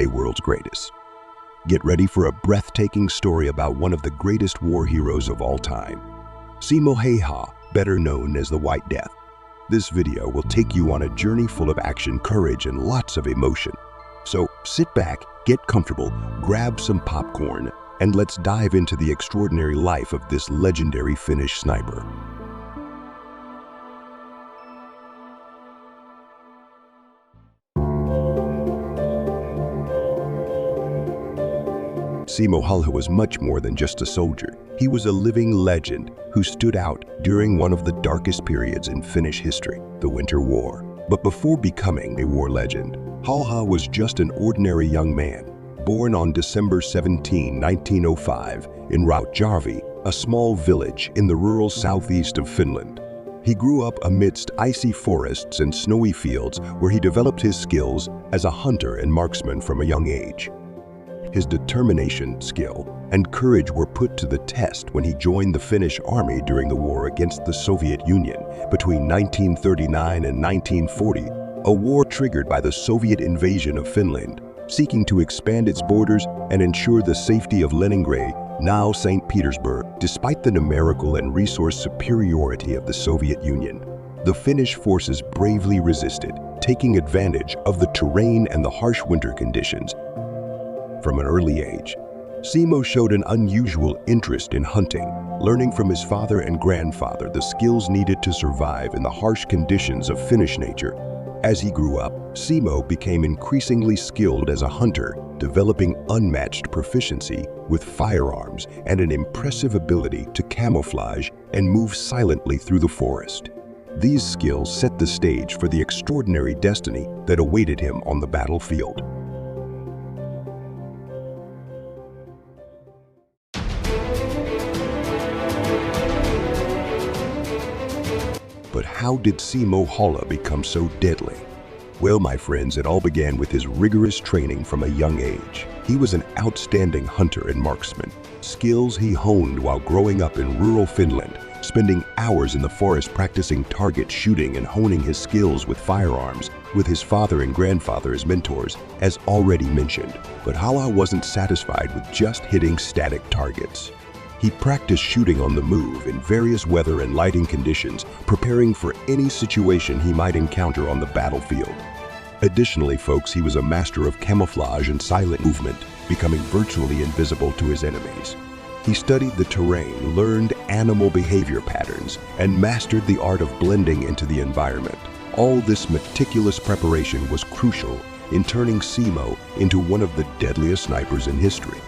a world's greatest. Get ready for a breathtaking story about one of the greatest war heroes of all time, Simo Häyhä, better known as the White Death. This video will take you on a journey full of action, courage, and lots of emotion. So sit back, get comfortable, grab some popcorn, and let's dive into the extraordinary life of this legendary Finnish sniper. Simo Häyhä was much more than just a soldier. He was a living legend who stood out during one of the darkest periods in Finnish history, the Winter War. But before becoming a war legend, Häyhä was just an ordinary young man, born on December 17, 1905, in Rautjärvi, a small village in the rural southeast of Finland. He grew up amidst icy forests and snowy fields where he developed his skills as a hunter and marksman from a young age. His determination, skill, and courage were put to the test when he joined the Finnish army during the war against the Soviet Union between 1939 and 1940, a war triggered by the Soviet invasion of Finland, seeking to expand its borders and ensure the safety of Leningrad, now St. Petersburg. Despite the numerical and resource superiority of the Soviet Union, the Finnish forces bravely resisted, taking advantage of the terrain and the harsh winter conditions. From an early age, Simo showed an unusual interest in hunting, learning from his father and grandfather the skills needed to survive in the harsh conditions of Finnish nature. As he grew up, Simo became increasingly skilled as a hunter, developing unmatched proficiency with firearms and an impressive ability to camouflage and move silently through the forest. These skills set the stage for the extraordinary destiny that awaited him on the battlefield. But how did Simo Häyhä become so deadly? Well, my friends, it all began with his rigorous training from a young age. He was an outstanding hunter and marksman, skills he honed while growing up in rural Finland, spending hours in the forest practicing target shooting and honing his skills with firearms, with his father and grandfather as mentors, as already mentioned. But Häyhä wasn't satisfied with just hitting static targets. He practiced shooting on the move in various weather and lighting conditions, preparing for any situation he might encounter on the battlefield. Additionally, folks, he was a master of camouflage and silent movement, becoming virtually invisible to his enemies. He studied the terrain, learned animal behavior patterns, and mastered the art of blending into the environment. All this meticulous preparation was crucial in turning Simo into one of the deadliest snipers in history.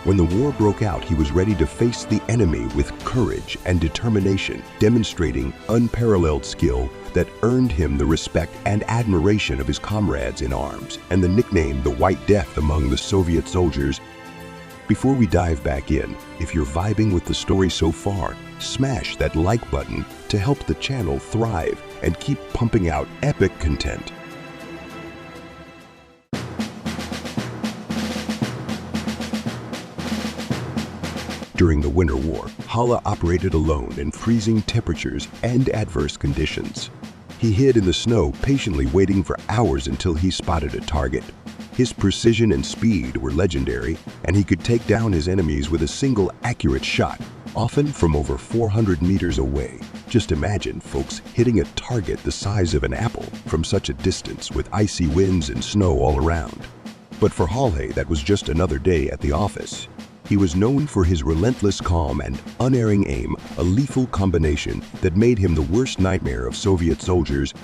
When the war broke out, he was ready to face the enemy with courage and determination, demonstrating unparalleled skill that earned him the respect and admiration of his comrades in arms, and the nickname the White Death among the Soviet soldiers. Before we dive back in, if you're vibing with the story so far, smash that like button to help the channel thrive and keep pumping out epic content. During the Winter War, Häyhä operated alone in freezing temperatures and adverse conditions. He hid in the snow, patiently waiting for hours until he spotted a target. His precision and speed were legendary, and he could take down his enemies with a single accurate shot, often from over 400 meters away. Just imagine, folks, hitting a target the size of an apple from such a distance with icy winds and snow all around. But for Häyhä, that was just another day at the office. He was known for his relentless calm and unerring aim, a lethal combination that made him the worst nightmare of Soviet soldiers.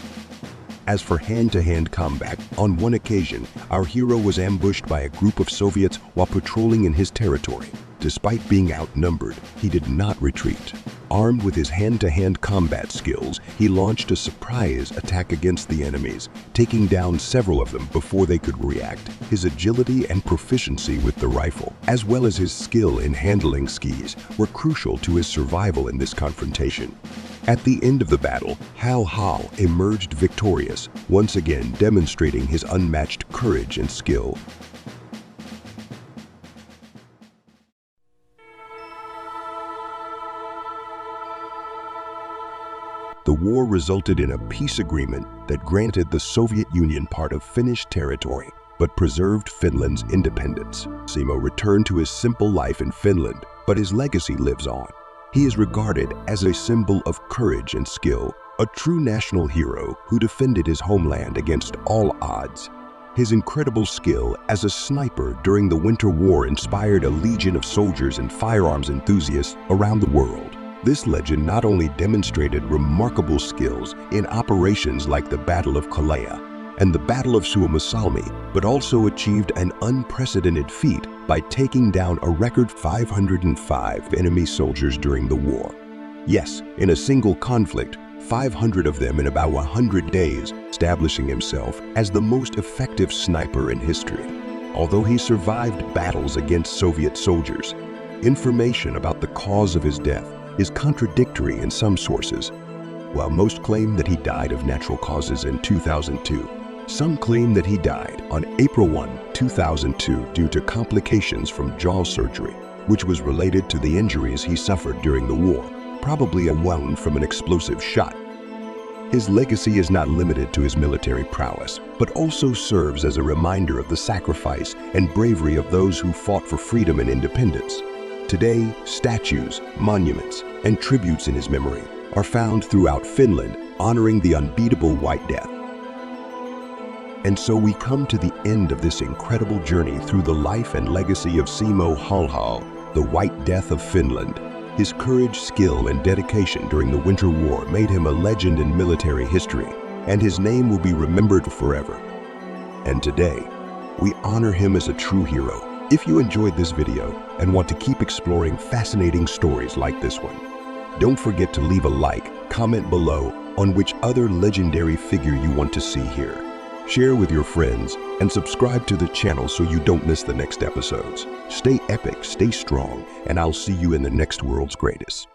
As for hand-to-hand combat, on one occasion, our hero was ambushed by a group of Soviets while patrolling in his territory. Despite being outnumbered, he did not retreat. Armed with his hand-to-hand combat skills, he launched a surprise attack against the enemies, taking down several of them before they could react. His agility and proficiency with the rifle, as well as his skill in handling skis, were crucial to his survival in this confrontation. At the end of the battle, Häyhä emerged victorious, once again demonstrating his unmatched courage and skill. The war resulted in a peace agreement that granted the Soviet Union part of Finnish territory. but preserved Finland's independence. Simo returned to his simple life in Finland, but his legacy lives on. He is regarded as a symbol of courage and skill, a true national hero who defended his homeland against all odds. His incredible skill as a sniper during the Winter War inspired a legion of soldiers and firearms enthusiasts around the world. This legend not only demonstrated remarkable skills in operations like the Battle of Kalea and the Battle of Suomussalmi, but also achieved an unprecedented feat by taking down a record 505 enemy soldiers during the war. Yes, in a single conflict, 500 of them in about 100 days, establishing himself as the most effective sniper in history. Although he survived battles against Soviet soldiers, information about the cause of his death is contradictory in some sources. While most claim that he died of natural causes in 2002, some claim that he died on April 1, 2002 due to complications from jaw surgery, which was related to the injuries he suffered during the war, probably a wound from an explosive shot. His legacy is not limited to his military prowess, but also serves as a reminder of the sacrifice and bravery of those who fought for freedom and independence. Today, statues, monuments, and tributes in his memory are found throughout Finland, honoring the unbeatable White Death. And so we come to the end of this incredible journey through the life and legacy of Simo Häyhä, the White Death of Finland. His courage, skill, and dedication during the Winter War made him a legend in military history, and his name will be remembered forever. And today, we honor him as a true hero. If you enjoyed this video and want to keep exploring fascinating stories like this one, don't forget to leave a like, comment below on which other legendary figure you want to see here. Share with your friends and subscribe to the channel so you don't miss the next episodes. Stay epic, stay strong, and I'll see you in the next World's Greatest.